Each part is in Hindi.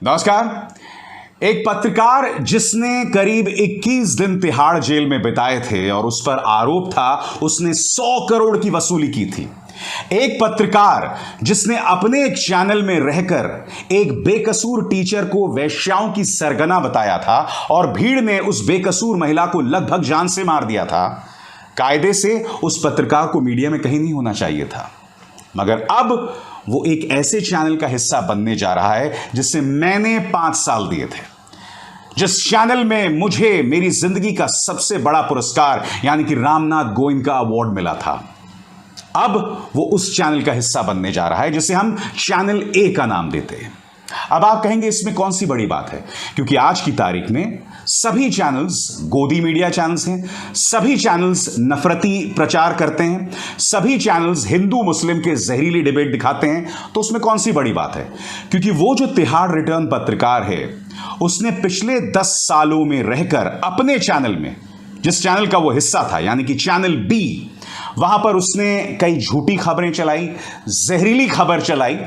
नमस्कार। एक पत्रकार जिसने करीब 21 दिन तिहाड़ जेल में बिताए थे और उस पर आरोप था उसने 100 करोड़ की वसूली की थी। एक पत्रकार जिसने अपने एक चैनल में रहकर एक बेकसूर टीचर को वेश्याओं की सरगना बताया था और भीड़ ने उस बेकसूर महिला को लगभग जान से मार दिया था। कायदे से उस पत्रकार को मीडिया में कहीं नहीं होना चाहिए था, मगर अब वो एक ऐसे चैनल का हिस्सा बनने जा रहा है जिससे मैंने 5 साल दिए थे, जिस चैनल में मुझे मेरी जिंदगी का सबसे बड़ा पुरस्कार यानी कि रामनाथ गोविंद का अवार्ड मिला था। अब वो उस चैनल का हिस्सा बनने जा रहा है जिसे हम चैनल ए का नाम देते हैं। अब आप कहेंगे इसमें कौन सी बड़ी बात है, क्योंकि आज की तारीख में सभी चैनल्स गोदी मीडिया चैनल्स हैं, सभी चैनल्स नफरती प्रचार करते हैं, सभी चैनल्स हिंदू मुस्लिम के जहरीली डिबेट दिखाते हैं। तो उसमें कौन सी बड़ी बात है, क्योंकि वो जो तिहाड़ रिटर्न पत्रकार है उसने पिछले 10 सालों में रहकर अपने चैनल में, जिस चैनल का वो हिस्सा था यानी कि चैनल बी, वहां पर उसने कई झूठी खबरें चलाई, जहरीली खबर चलाई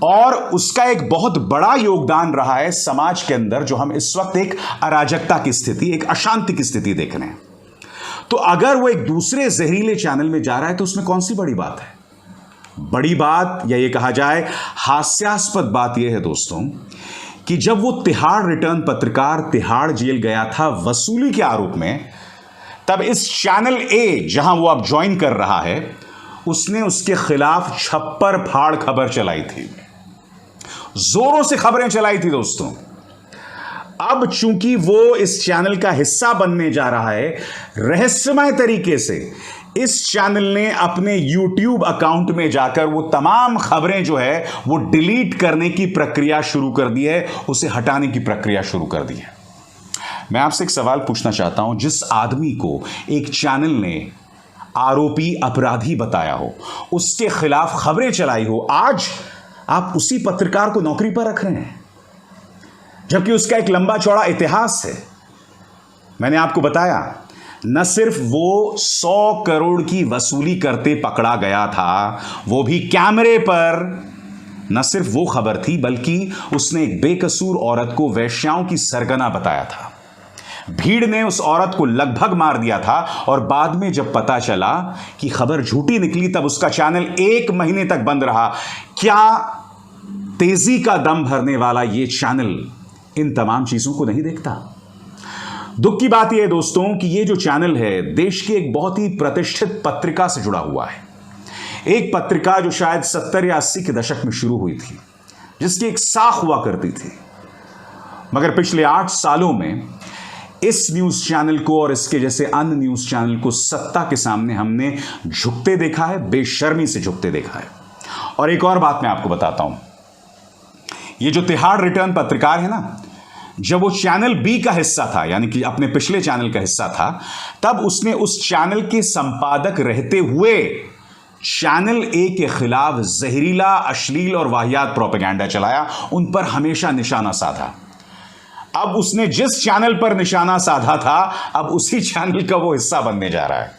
और उसका एक बहुत बड़ा योगदान रहा है समाज के अंदर, जो हम इस वक्त एक अराजकता की स्थिति, एक अशांति की स्थिति देख रहे हैं। तो अगर वो एक दूसरे जहरीले चैनल में जा रहा है तो उसमें कौन सी बड़ी बात है? बड़ी बात, या ये कहा जाए हास्यास्पद बात यह है दोस्तों कि जब वो तिहाड़ रिटर्न पत्रकार तिहाड़ जेल गया था वसूली के आरोप में, तब इस चैनल ए जहां वो अब ज्वाइन कर रहा है उसने उसके खिलाफ छप्पर फाड़ खबर चलाई थी, जोरों से खबरें चलाई थी दोस्तों। अब चूंकि वो इस चैनल का हिस्सा बनने जा रहा है, रहस्यमय तरीके से इस चैनल ने अपने YouTube अकाउंट में जाकर वो तमाम खबरें जो है वो डिलीट करने की प्रक्रिया शुरू कर दी है, उसे हटाने की प्रक्रिया शुरू कर दी है। मैं आपसे एक सवाल पूछना चाहता हूं, जिस आदमी को एक चैनल ने आरोपी अपराधी बताया हो, उसके खिलाफ खबरें चलाई हो, आज आप उसी पत्रकार को नौकरी पर रख रहे हैं, जबकि उसका एक लंबा चौड़ा इतिहास है। मैंने आपको बताया, न सिर्फ वो 100 करोड़ की वसूली करते पकड़ा गया था, वो भी कैमरे पर। न सिर्फ वो खबर थी बल्कि उसने एक बेकसूर औरत को वेश्याओं की सरगना बताया था। भीड़ ने उस औरत को लगभग मार दिया था और बाद में जब पता चला कि खबर झूठी निकली तब उसका चैनल 1 महीने तक बंद रहा। क्या तेजी का दम भरने वाला यह चैनल इन तमाम चीजों को नहीं देखता? दुख की बात यह है दोस्तों कि यह जो चैनल है देश की एक बहुत ही प्रतिष्ठित पत्रिका से जुड़ा हुआ है। एक पत्रिका जो शायद 70 या 80 के दशक में शुरू हुई थी, जिसकी एक साख हुआ करती थी, मगर पिछले 8 सालों में इस न्यूज चैनल को और इसके जैसे अन्य न्यूज चैनल को सत्ता के सामने हमने झुकते देखा है, बेशर्मी से झुकते देखा है। और एक और बात मैं आपको बताता हूं, ये जो तिहाड़ रिटर्न पत्रकार है ना, जब वो चैनल बी का हिस्सा था यानी कि अपने पिछले चैनल का हिस्सा था, तब उसने उस चैनल के संपादक रहते हुए चैनल ए के खिलाफ जहरीला, अश्लील और वाहियात प्रोपेगेंडा चलाया, उन पर हमेशा निशाना साधा। अब उसने जिस चैनल पर निशाना साधा था, अब उसी चैनल का वो हिस्सा बनने जा रहा है।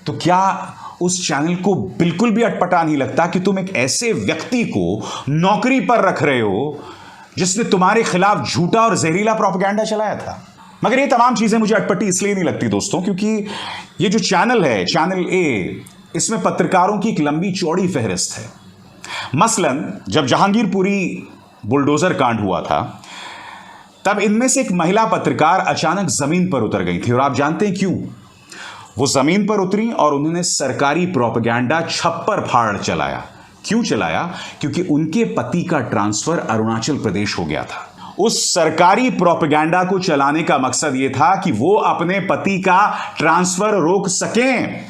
तो क्या उस चैनल को बिल्कुल भी अटपटा नहीं लगता कि तुम एक ऐसे व्यक्ति को नौकरी पर रख रहे हो जिसने तुम्हारे खिलाफ झूठा और जहरीला प्रोपेगेंडा चलाया था? मगर ये तमाम चीजें मुझे अटपटी इसलिए नहीं लगती दोस्तों क्योंकि ये जो चैनल है, चैनल ए, इसमें पत्रकारों की एक लंबी चौड़ी फहरिस्त है। मसलन जब जहांगीरपुरी बुलडोजर कांड हुआ था, तब इनमें से एक महिला पत्रकार अचानक जमीन पर उतर गई थी, और आप जानते हैं क्यों? वो जमीन पर उतरी और उन्होंने सरकारी प्रोपेगेंडा छप्पर फाड़ चलाया। क्यों चलाया? क्योंकि उनके पति का ट्रांसफर अरुणाचल प्रदेश हो गया था। उस सरकारी प्रोपेगेंडा को चलाने का मकसद यह था कि वो अपने पति का ट्रांसफर रोक सकें।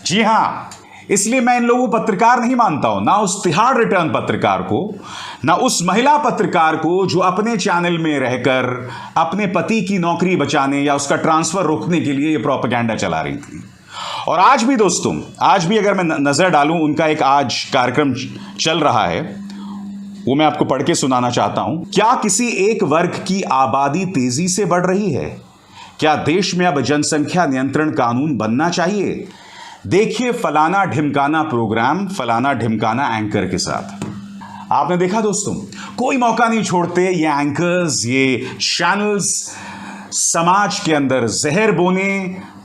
जी हां, इसलिए मैं इन लोगों को पत्रकार नहीं मानता हूं, ना उस तिहाड़ रिटर्न पत्रकार को, ना उस महिला पत्रकार को जो अपने चैनल में रहकर अपने पति की नौकरी बचाने या उसका ट्रांसफर रोकने के लिए ये प्रोपेगेंडा चला रही थी। और आज भी दोस्तों, आज भी अगर मैं नजर डालूं, उनका एक आज कार्यक्रम चल रहा है, वो मैं आपको पढ़ के सुनाना चाहता हूं। क्या किसी एक वर्ग की आबादी तेजी से बढ़ रही है? क्या देश में अब जनसंख्या नियंत्रण कानून बनना चाहिए? देखिए फलाना ढिमकाना प्रोग्राम फलाना ढिमकाना एंकर के साथ। आपने देखा दोस्तों, कोई मौका नहीं छोड़ते ये एंकर्स, ये चैनल्स समाज के अंदर जहर बोने,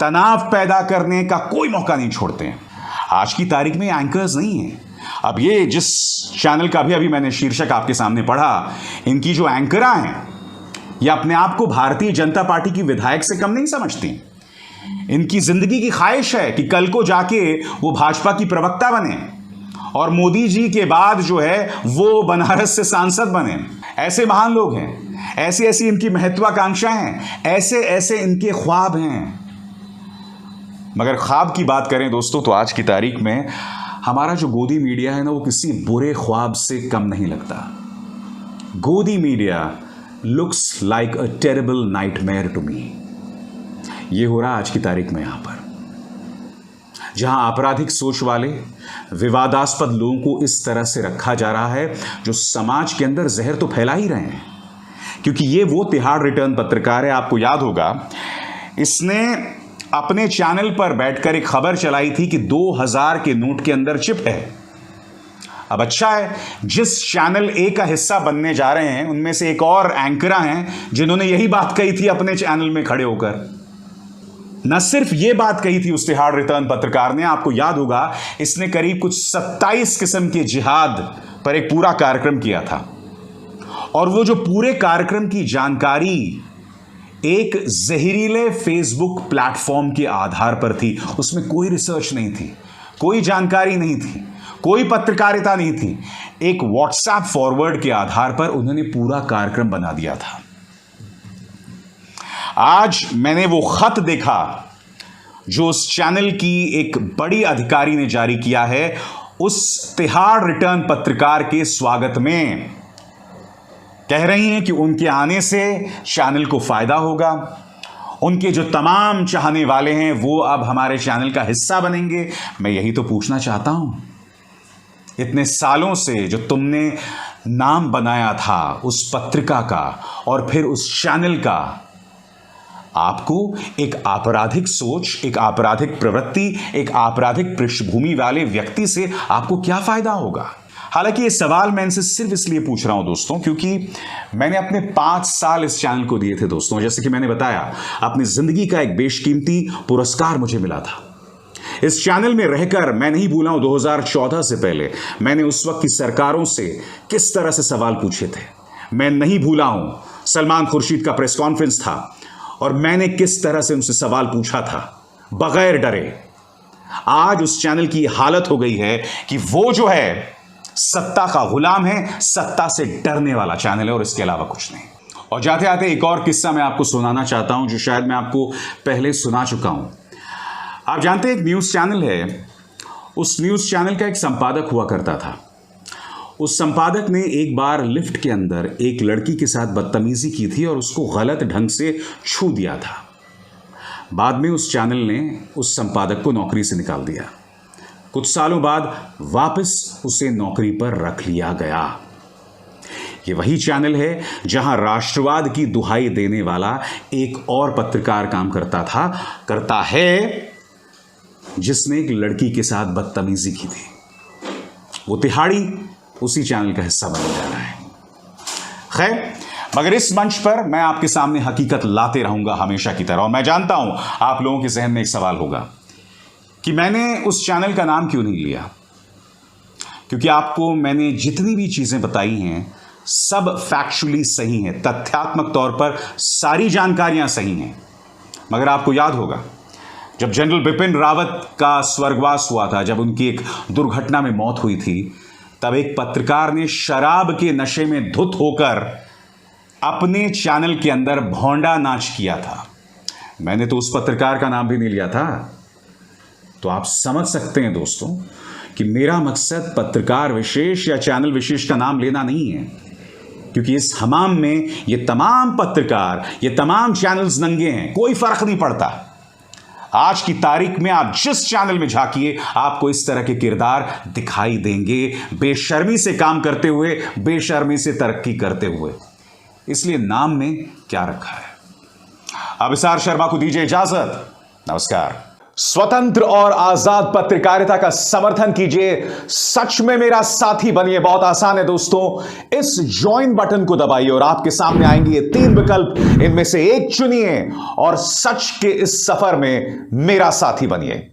तनाव पैदा करने का कोई मौका नहीं छोड़ते हैं। आज की तारीख में एंकर्स नहीं है। अब ये जिस चैनल का भी अभी मैंने शीर्षक आपके सामने पढ़ा, इनकी जो एंकरा हैं, ये अपने आप को भारतीय जनता पार्टी की विधायक से कम नहीं समझती। इनकी जिंदगी की ख्वाहिश है कि कल को जाके वो भाजपा की प्रवक्ता बने और मोदी जी के बाद जो है वो बनारस से सांसद बने। ऐसे महान लोग हैं, ऐसी ऐसी इनकी महत्वाकांक्षाएं हैं, ऐसे ऐसे इनके ख्वाब हैं। मगर ख्वाब की बात करें दोस्तों, तो आज की तारीख में हमारा जो गोदी मीडिया है ना, वो किसी बुरे ख्वाब से कम नहीं लगता। गोदी media looks like a terrible nightmare to me. ये हो रहा आज की तारीख में यहां पर, जहां आपराधिक सोच वाले विवादास्पद लोगों को इस तरह से रखा जा रहा है जो समाज के अंदर जहर तो फैला ही रहे हैं। क्योंकि ये वो तिहाड़ रिटर्न पत्रकार है, आपको याद होगा, इसने अपने चैनल पर बैठकर एक खबर चलाई थी कि 2000 के नोट के अंदर चिप है। अब अच्छा है, जिस चैनल ए का हिस्सा बनने जा रहे हैं उनमें से एक और एंकरा हैं जिन्होंने यही बात कही थी अपने चैनल में खड़े होकर। न सिर्फ ये बात कही थी उस तिहाड़ रिटर्न पत्रकार ने, आपको याद होगा, इसने करीब कुछ 27 किस्म के जिहाद पर एक पूरा कार्यक्रम किया था। और वो जो पूरे कार्यक्रम की जानकारी एक जहरीले फेसबुक प्लेटफॉर्म के आधार पर थी। उसमें कोई रिसर्च नहीं थी, कोई जानकारी नहीं थी, कोई पत्रकारिता नहीं थी। एक व्हाट्सएप फॉरवर्ड के आधार पर उन्होंने पूरा कार्यक्रम बना दिया था। आज मैंने वो खत देखा जो उस चैनल की एक बड़ी अधिकारी ने जारी किया है उस तिहाड़ रिटर्न पत्रकार के स्वागत में। कह रही हैं कि उनके आने से चैनल को फायदा होगा, उनके जो तमाम चाहने वाले हैं वो अब हमारे चैनल का हिस्सा बनेंगे। मैं यही तो पूछना चाहता हूं, इतने सालों से जो तुमने नाम बनाया था उस पत्रिका का और फिर उस चैनल का, आपको एक आपराधिक सोच, एक आपराधिक प्रवृत्ति, एक आपराधिक पृष्ठभूमि वाले व्यक्ति से आपको क्या फायदा होगा? हालांकि ये सवाल मैं इनसे सिर्फ इसलिए पूछ रहा हूं दोस्तों क्योंकि मैंने अपने 5 साल इस चैनल को दिए थे दोस्तों। जैसे कि मैंने बताया, अपनी जिंदगी का एक बेशकीमती पुरस्कार मुझे मिला था। इस चैनल में रहकर मैं नहीं भूला हूं 2014 से पहले मैंने उस वक्त की सरकारों से किस तरह से सवाल पूछे थे। मैं नहीं भूला हूं सलमान खुर्शीद का प्रेस कॉन्फ्रेंस था और मैंने किस तरह से उनसे सवाल पूछा था बगैर डरे। आज उस चैनल की हालत हो गई है कि वो जो है सत्ता का गुलाम है, सत्ता से डरने वाला चैनल है और इसके अलावा कुछ नहीं। और जाते आते एक और किस्सा मैं आपको सुनाना चाहता हूं जो शायद मैं आपको पहले सुना चुका हूं। आप जानते हैं एक न्यूज़ चैनल है, उस न्यूज़ चैनल का एक संपादक हुआ करता था। उस संपादक ने एक बार लिफ्ट के अंदर एक लड़की के साथ बदतमीजी की थी और उसको गलत ढंग से छू दिया था। बाद में उस चैनल ने उस संपादक को नौकरी से निकाल दिया। कुछ सालों बाद वापस उसे नौकरी पर रख लिया गया। ये वही चैनल है जहां राष्ट्रवाद की दुहाई देने वाला एक और पत्रकार काम करता है जिसने एक लड़की के साथ बदतमीजी की थी। वो तिहाड़ी उसी चैनल का हिस्सा बनने जा रहा है। खैर, मगर इस मंच पर मैं आपके सामने हकीकत लाते रहूंगा हमेशा की तरह। और मैं जानता हूं आप लोगों के जहन में एक सवाल होगा कि मैंने उस चैनल का नाम क्यों नहीं लिया, क्योंकि आपको मैंने जितनी भी चीजें बताई हैं सब फैक्चुअली सही हैं, तथ्यात्मक तौर पर सारी जानकारियां सही हैं। मगर आपको याद होगा जब जनरल बिपिन रावत का स्वर्गवास हुआ था, जब उनकी एक दुर्घटना में मौत हुई थी, तब एक पत्रकार ने शराब के नशे में धुत होकर अपने चैनल के अंदर भौंडा नाच किया था। मैंने तो उस पत्रकार का नाम भी नहीं लिया था। तो आप समझ सकते हैं दोस्तों कि मेरा मकसद पत्रकार विशेष या चैनल विशेष का नाम लेना नहीं है, क्योंकि इस हमाम में ये तमाम पत्रकार, ये तमाम चैनल्स नंगे हैं, कोई फर्क नहीं पड़ता। आज की तारीख में आप जिस चैनल में झांकिए आपको इस तरह के किरदार दिखाई देंगे, बेशर्मी से काम करते हुए, बेशर्मी से तरक्की करते हुए। इसलिए नाम में क्या रखा है। अब अभिसार शर्मा को दीजिए इजाजत। नमस्कार। स्वतंत्र और आजाद पत्रकारिता का समर्थन कीजिए, सच में मेरा साथी बनिए। बहुत आसान है दोस्तों, इस ज्वाइन बटन को दबाइए और आपके सामने आएंगे ये 3 विकल्प, इनमें से एक चुनिए और सच के इस सफर में मेरा साथी बनिए।